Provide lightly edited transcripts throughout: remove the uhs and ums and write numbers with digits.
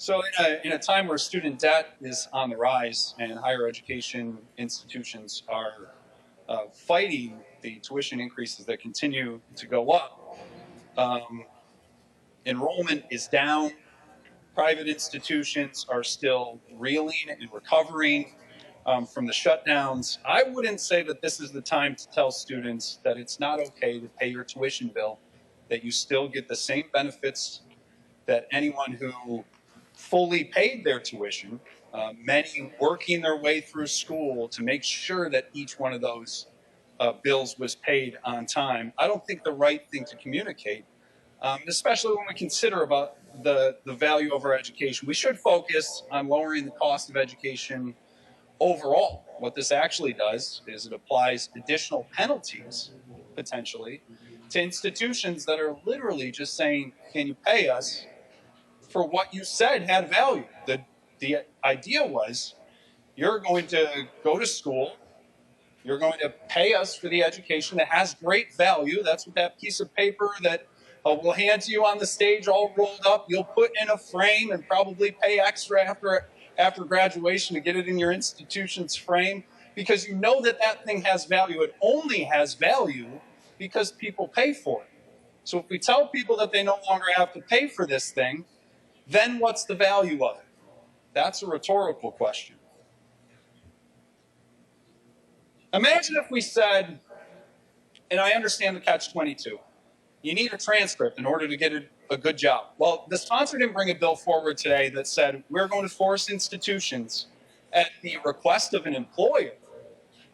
So in a time where student debt is on the rise and higher education institutions are fighting the tuition increases that continue to go up, enrollment is down. Private institutions are still reeling and recovering from the shutdowns. I wouldn't say that this is the time to tell students that it's not okay to pay your tuition bill, that you still get the same benefits that anyone who fully paid their tuition, many working their way through school to make sure that each one of those bills was paid on time. I don't think the right thing to communicate, especially when we consider about the value of our education. We should focus on lowering the cost of education overall. What this actually does is it applies additional penalties, potentially, to institutions that are literally just saying, can you pay us for what you said had value? The idea was, you're going to go to school, you're going to pay us for the education that has great value. That's what that piece of paper that we'll hand to you on the stage all rolled up, you'll put in a frame and probably pay extra after graduation to get it in your institution's frame, because you know that that thing has value. It only has value because people pay for it. So if we tell people that they no longer have to pay for this thing, then what's the value of it? That's a rhetorical question. Imagine if we said, and I understand the catch-22, you need a transcript in order to get a good job. Well, the sponsor didn't bring a bill forward today that said we're going to force institutions at the request of an employer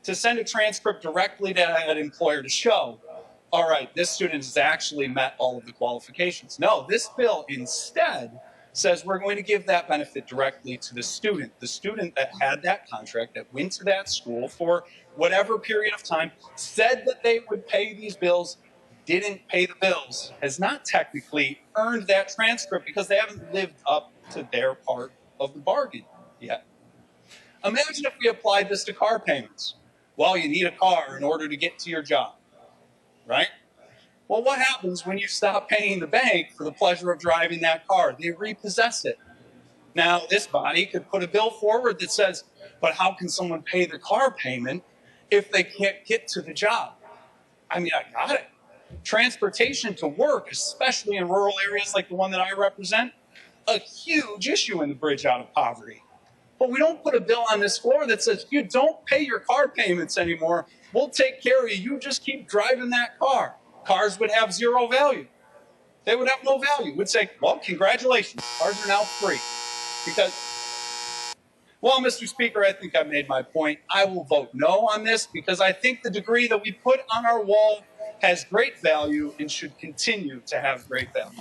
to send a transcript directly to that employer to show, all right, this student has actually met all of the qualifications. No, this bill instead says we're going to give that benefit directly to the student that had that contract, that went to that school for whatever period of time, said that they would pay these bills, didn't pay the bills, has not technically earned that transcript because they haven't lived up to their part of the bargain yet. Imagine if we applied this to car payments. Well, you need a car in order to get to your job, right? Well, what happens when you stop paying the bank for the pleasure of driving that car? They repossess it. Now, this body could put a bill forward that says, but how can someone pay the car payment if they can't get to the job? I mean, I got it. Transportation to work, especially in rural areas like the one that I represent, a huge issue in the bridge out of poverty. But we don't put a bill on this floor that says, you don't pay your car payments anymore, we'll take care of you, you just keep driving that car. Cars would have zero value. They would have no value. We'd say, well, congratulations, cars are now free. Because, well, Mr. Speaker, I think I've made my point. I will vote no on this because I think the degree that we put on our wall has great value and should continue to have great value.